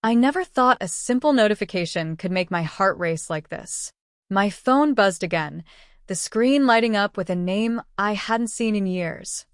I never thought a simple notification could make my heart race like this. My phone buzzed again, the screen lighting up with a name I hadn't seen in years.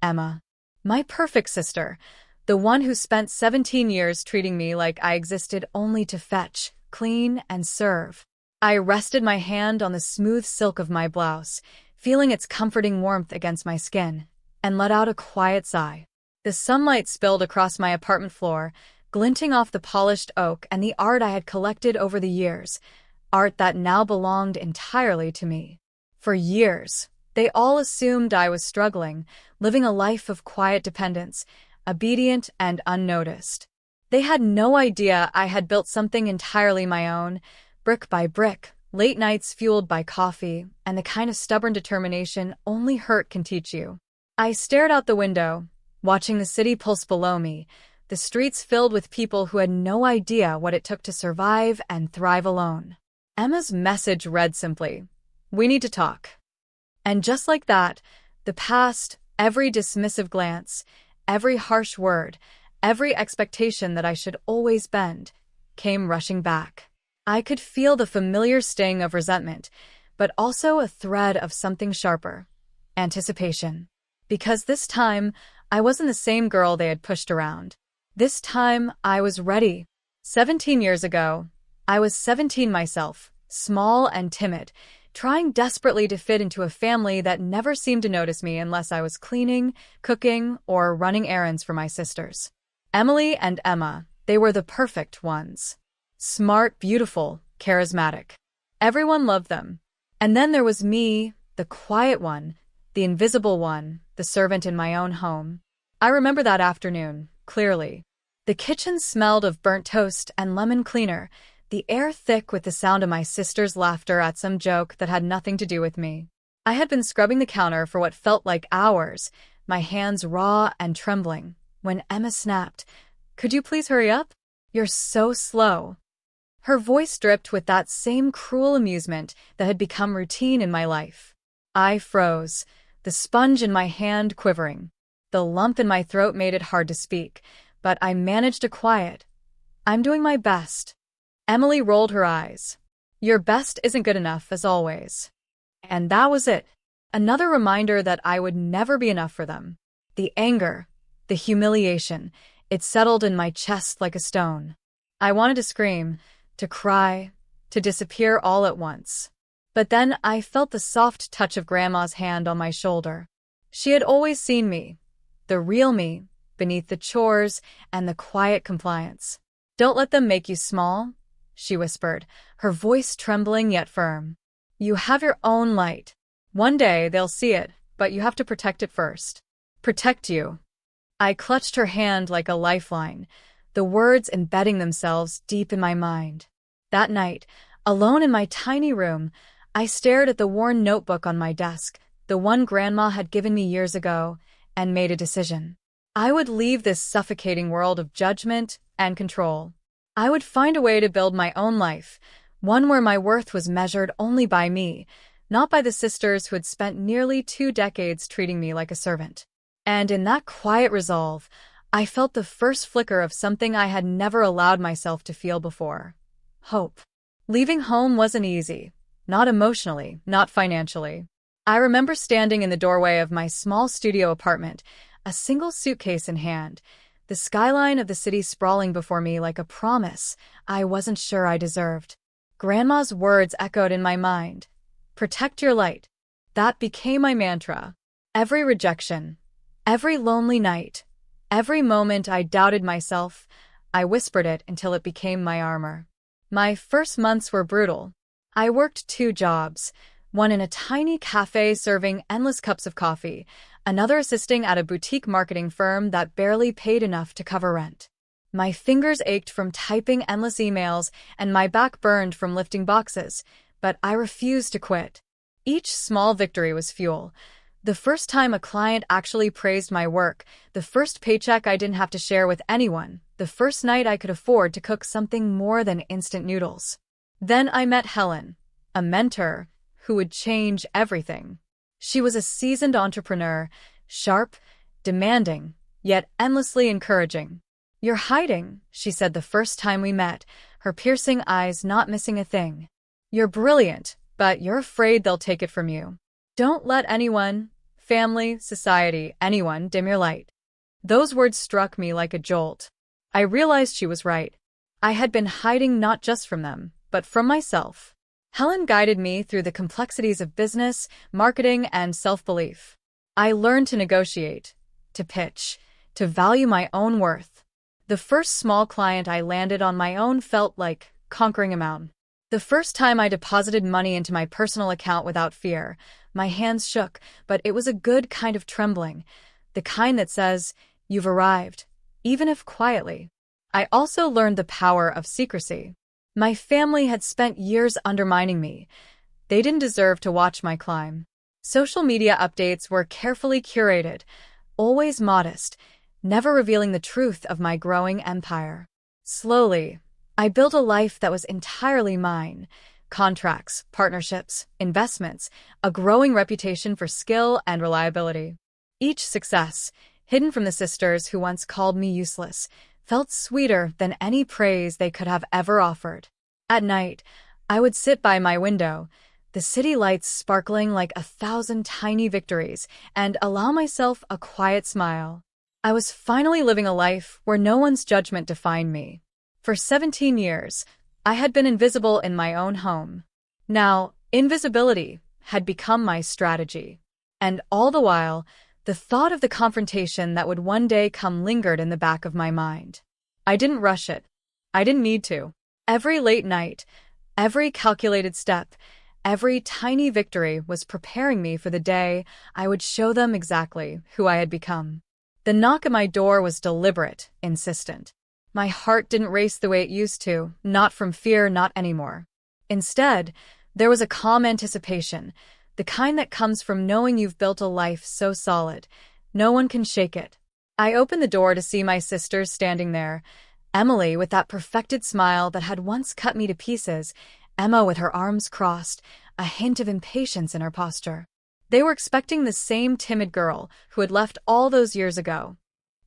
Emma. My perfect sister, the one who spent 17 years treating me like I existed only to fetch, clean, and serve. I rested my hand on the smooth silk of my blouse, feeling its comforting warmth against my skin, and let out a quiet sigh. The sunlight spilled across my apartment floor, glinting off the polished oak and the art I had collected over the years, art that now belonged entirely to me. For years, they all assumed I was struggling, living a life of quiet dependence, obedient and unnoticed. They had no idea I had built something entirely my own, brick by brick, late nights fueled by coffee, and the kind of stubborn determination only hurt can teach you. I stared out the window, watching the city pulse below me, the streets filled with people who had no idea what it took to survive and thrive alone. Emma's message read simply, "We need to talk." And just like that, the past, every dismissive glance, every harsh word, every expectation that I should always bend, came rushing back. I could feel the familiar sting of resentment, but also a thread of something sharper, anticipation. Because this time, I wasn't the same girl they had pushed around. This time, I was ready. 17 years ago, I was 17 myself, small and timid, trying desperately to fit into a family that never seemed to notice me unless I was cleaning, cooking, or running errands for my sisters. Emily and Emma, they were the perfect ones. Smart, beautiful, charismatic. Everyone loved them. And then there was me, the quiet one, the invisible one, the servant in my own home. I remember that afternoon, clearly. The kitchen smelled of burnt toast and lemon cleaner, the air thick with the sound of my sister's laughter at some joke that had nothing to do with me. I had been scrubbing the counter for what felt like hours, my hands raw and trembling, when Emma snapped, "Could you please hurry up? You're so slow." Her voice dripped with that same cruel amusement that had become routine in my life. I froze, the sponge in my hand quivering. The lump in my throat made it hard to speak, but I managed to quiet. "I'm doing my best." Emily rolled her eyes. "Your best isn't good enough, as always." And that was it. Another reminder that I would never be enough for them. The anger, the humiliation, it settled in my chest like a stone. I wanted to scream, to cry, to disappear all at once. But then I felt the soft touch of Grandma's hand on my shoulder. She had always seen me, the real me, beneath the chores and the quiet compliance. "Don't let them make you small," she whispered, her voice trembling yet firm. "You have your own light. One day they'll see it, but you have to protect it first. Protect you." I clutched her hand like a lifeline, the words embedding themselves deep in my mind. That night, alone in my tiny room, I stared at the worn notebook on my desk, the one Grandma had given me years ago, and made a decision. I would leave this suffocating world of judgment and control. I would find a way to build my own life, one where my worth was measured only by me, not by the sisters who had spent nearly 2 decades treating me like a servant. And in that quiet resolve, I felt the first flicker of something I had never allowed myself to feel before. Hope. Leaving home wasn't easy. Not emotionally, not financially. I remember standing in the doorway of my small studio apartment, a single suitcase in hand, the skyline of the city sprawling before me like a promise I wasn't sure I deserved. Grandma's words echoed in my mind. "Protect your light." That became my mantra. Every rejection, every lonely night, every moment I doubted myself, I whispered it until it became my armor. My first months were brutal. I worked 2 jobs, one in a tiny cafe serving endless cups of coffee, another assisting at a boutique marketing firm that barely paid enough to cover rent. My fingers ached from typing endless emails and my back burned from lifting boxes, but I refused to quit. Each small victory was fuel. The first time a client actually praised my work, the first paycheck I didn't have to share with anyone, the first night I could afford to cook something more than instant noodles. Then I met Helen, a mentor who would change everything. She was a seasoned entrepreneur, sharp, demanding, yet endlessly encouraging. "You're hiding," she said the first time we met, her piercing eyes not missing a thing. "You're brilliant, but you're afraid they'll take it from you. Don't let anyone, family, society, anyone dim your light." Those words struck me like a jolt. I realized she was right. I had been hiding not just from them, but from myself. Helen guided me through the complexities of business, marketing, and self-belief. I learned to negotiate, to pitch, to value my own worth. The first small client I landed on my own felt like conquering a mountain. The first time I deposited money into my personal account without fear, my hands shook, but it was a good kind of trembling, the kind that says, "You've arrived," even if quietly. I also learned the power of secrecy. My family had spent years undermining me. They didn't deserve to watch my climb. Social media updates were carefully curated, always modest, never revealing the truth of my growing empire. Slowly, I built a life that was entirely mine. Contracts, partnerships, investments, a growing reputation for skill and reliability. Each success, hidden from the sisters who once called me useless, felt sweeter than any praise they could have ever offered. At night, I would sit by my window, the city lights sparkling like 1,000 tiny victories, and allow myself a quiet smile. I was finally living a life where no one's judgment defined me. For 17 years, I had been invisible in my own home. Now, invisibility had become my strategy. And all the while, the thought of the confrontation that would one day come lingered in the back of my mind. I didn't rush it. I didn't need to. Every late night, every calculated step, every tiny victory was preparing me for the day I would show them exactly who I had become. The knock at my door was deliberate, insistent. My heart didn't race the way it used to, not from fear, not anymore. Instead, there was a calm anticipation, the kind that comes from knowing you've built a life so solid, no one can shake it. I opened the door to see my sisters standing there, Emily with that perfected smile that had once cut me to pieces, Emma with her arms crossed, a hint of impatience in her posture. They were expecting the same timid girl who had left all those years ago.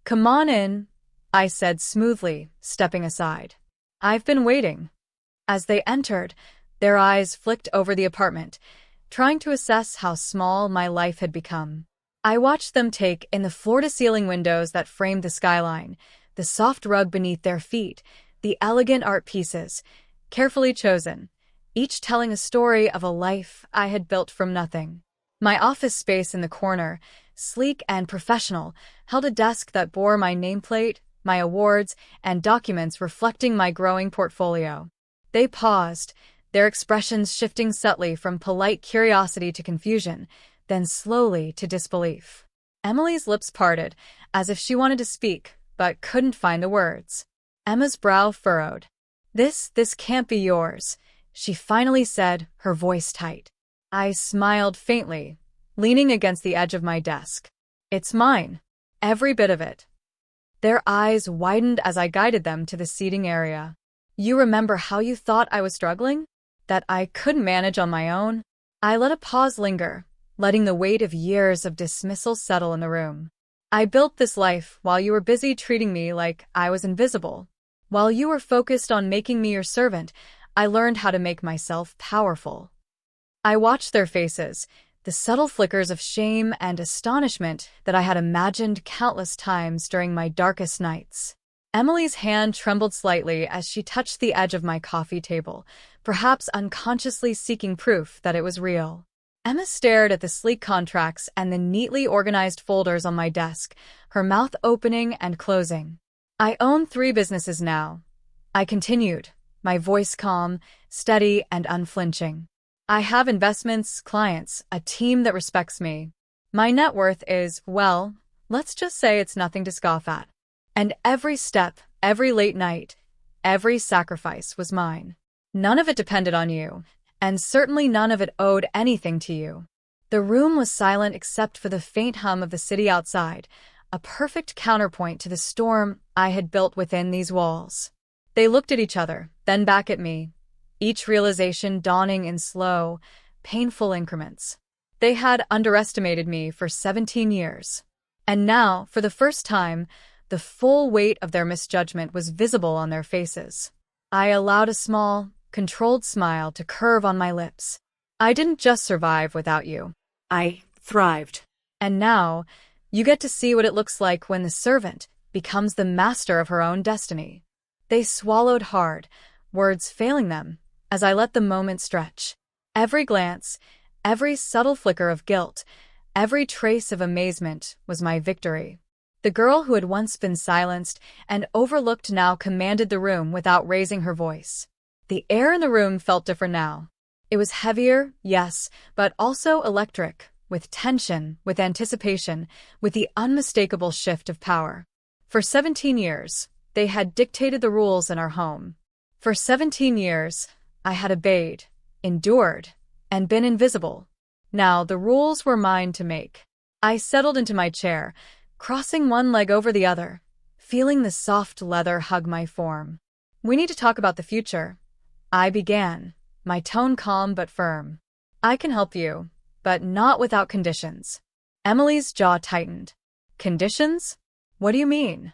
"Come on in," I said smoothly, stepping aside. "I've been waiting." As they entered, their eyes flicked over the apartment, trying to assess how small my life had become. I watched them take in the floor-to-ceiling windows that framed the skyline, the soft rug beneath their feet, the elegant art pieces, carefully chosen, each telling a story of a life I had built from nothing. My office space in the corner, sleek and professional, held a desk that bore my nameplate, my awards, and documents reflecting my growing portfolio. They paused, their expressions shifting subtly from polite curiosity to confusion, then slowly to disbelief. Emily's lips parted, as if she wanted to speak, but couldn't find the words. Emma's brow furrowed. This can't be yours," she finally said, her voice tight. I smiled faintly, leaning against the edge of my desk. "It's mine. Every bit of it." Their eyes widened as I guided them to the seating area. "You remember how you thought I was struggling? That I couldn't manage on my own?" I let a pause linger, letting the weight of years of dismissal settle in the room. "I built this life while you were busy treating me like I was invisible. While you were focused on making me your servant, I learned how to make myself powerful." I watched their faces, the subtle flickers of shame and astonishment that I had imagined countless times during my darkest nights. Emily's hand trembled slightly as she touched the edge of my coffee table, perhaps unconsciously seeking proof that it was real. Emma stared at the sleek contracts and the neatly organized folders on my desk, her mouth opening and closing. "I own 3 businesses now," I continued, my voice calm, steady, and unflinching. "I have investments, clients, a team that respects me. My net worth is, well, let's just say it's nothing to scoff at. And every step, every late night, every sacrifice was mine. None of it depended on you, and certainly none of it owed anything to you." The room was silent except for the faint hum of the city outside, a perfect counterpoint to the storm I had built within these walls. They looked at each other, then back at me, each realization dawning in slow, painful increments. They had underestimated me for 17 years. And now, for the first time, The full weight of their misjudgment was visible on their faces. I allowed a small, controlled smile to curve on my lips. I didn't just survive without you. I thrived. And now, you get to see what it looks like when the servant becomes the master of her own destiny. They swallowed hard, words failing them, as I let the moment stretch. Every glance, every subtle flicker of guilt, every trace of amazement was my victory. The girl who had once been silenced and overlooked now commanded the room without raising her voice. The air in the room felt different now. It was heavier, yes, but also electric, with tension, with anticipation, with the unmistakable shift of power. For 17 years, they had dictated the rules in our home. For 17 years, I had obeyed, endured, and been invisible. Now the rules were mine to make. I settled into my chair, crossing one leg over the other, feeling the soft leather hug my form. We need to talk about the future. I began, my tone calm but firm. I can help you, but not without conditions. Emily's jaw tightened. Conditions? What do you mean?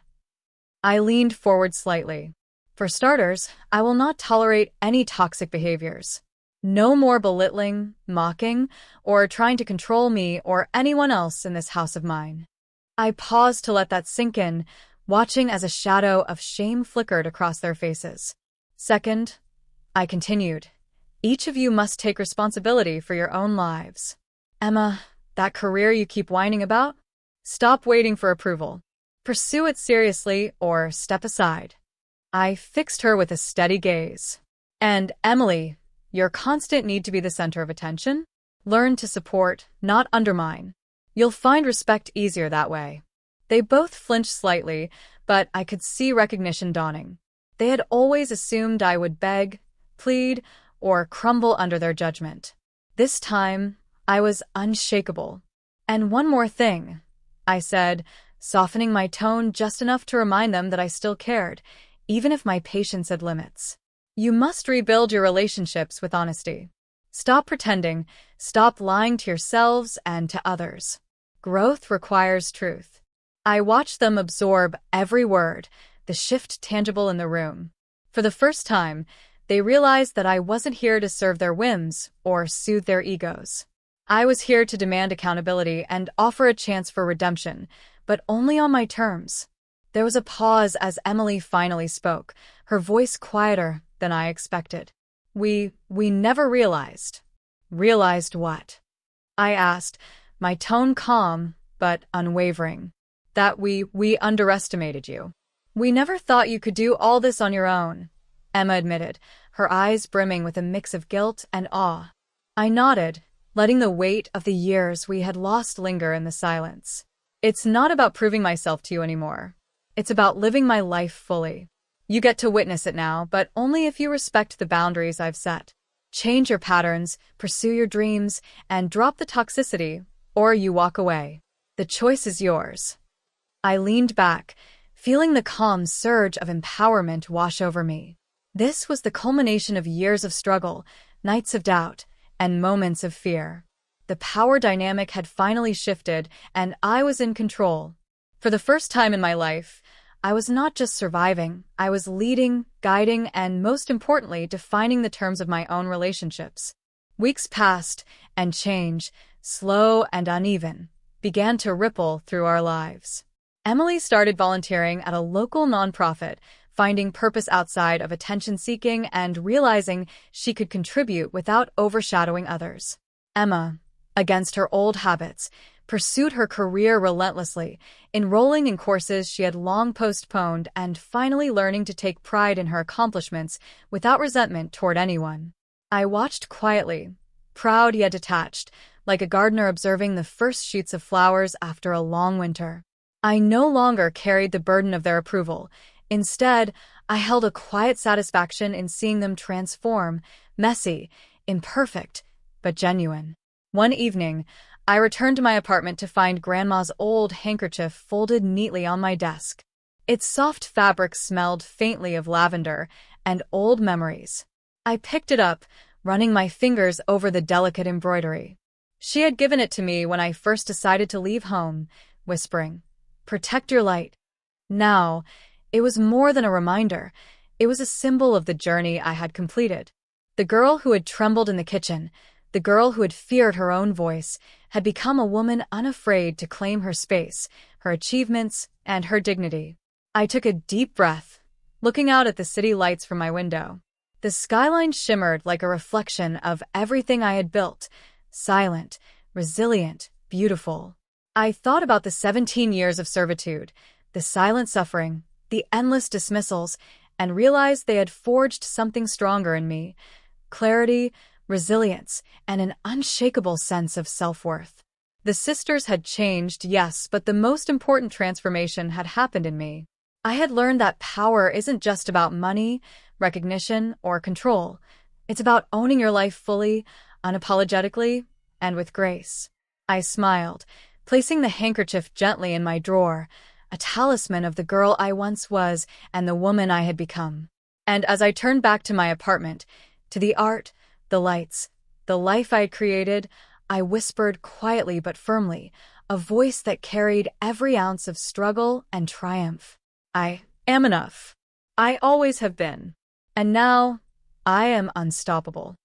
I leaned forward slightly. For starters, I will not tolerate any toxic behaviors. No more belittling, mocking, or trying to control me or anyone else in this house of mine. I paused to let that sink in, watching as a shadow of shame flickered across their faces. Second, I continued, each of you must take responsibility for your own lives. Emma, that career you keep whining about? Stop waiting for approval. Pursue it seriously or step aside. I fixed her with a steady gaze. And Emily, your constant need to be the center of attention? Learn to support, not undermine. You'll find respect easier that way. They both flinched slightly, but I could see recognition dawning. They had always assumed I would beg, plead, or crumble under their judgment. This time, I was unshakable. And one more thing, I said, softening my tone just enough to remind them that I still cared, even if my patience had limits. You must rebuild your relationships with honesty. Stop pretending, stop lying to yourselves and to others. Growth requires truth. I watched them absorb every word, the shift tangible in the room. For the first time, they realized that I wasn't here to serve their whims or soothe their egos. I was here to demand accountability and offer a chance for redemption, but only on my terms. There was a pause as Emily finally spoke, her voice quieter than I expected. We never realized. Realized what? I asked, my tone calm but unwavering. That we underestimated you. We never thought you could do all this on your own, Emma admitted, her eyes brimming with a mix of guilt and awe. I nodded, letting the weight of the years we had lost linger in the silence. It's not about proving myself to you anymore. It's about living my life fully. You get to witness it now, but only if you respect the boundaries I've set. Change your patterns, pursue your dreams, and drop the toxicity, or you walk away. The choice is yours. I leaned back, feeling the calm surge of empowerment wash over me. This was the culmination of years of struggle, nights of doubt, and moments of fear. The power dynamic had finally shifted, and I was in control. For the first time in my life, I was not just surviving, I was leading, guiding, and most importantly, defining the terms of my own relationships. Weeks passed, and change, slow and uneven, began to ripple through our lives. Emily started volunteering at a local nonprofit, finding purpose outside of attention-seeking and realizing she could contribute without overshadowing others. Emma, against her old habits, pursued her career relentlessly, enrolling in courses she had long postponed and finally learning to take pride in her accomplishments without resentment toward anyone. I watched quietly, proud yet detached, like a gardener observing the first shoots of flowers after a long winter. I no longer carried the burden of their approval. Instead, I held a quiet satisfaction in seeing them transform, messy, imperfect, but genuine. One evening, I returned to my apartment to find Grandma's old handkerchief folded neatly on my desk. Its soft fabric smelled faintly of lavender and old memories. I picked it up, running my fingers over the delicate embroidery. She had given it to me when I first decided to leave home, whispering, "Protect your light." Now, it was more than a reminder. It was a symbol of the journey I had completed. The girl who had trembled in the kitchen, the girl who had feared her own voice, had become a woman unafraid to claim her space, her achievements, and her dignity. I took a deep breath, looking out at the city lights from my window. The skyline shimmered like a reflection of everything I had built, silent, resilient, beautiful. I thought about the 17 years of servitude, the silent suffering, the endless dismissals, and realized they had forged something stronger in me: clarity, resilience, and an unshakable sense of self-worth. The sisters had changed, yes, but the most important transformation had happened in me. I had learned that power isn't just about money, recognition, or control. It's about owning your life fully, unapologetically, and with grace. I smiled, placing the handkerchief gently in my drawer, a talisman of the girl I once was and the woman I had become. And as I turned back to my apartment, to the art, the lights, the life I had created, I whispered quietly but firmly, a voice that carried every ounce of struggle and triumph: I am enough. I always have been. And now, I am unstoppable.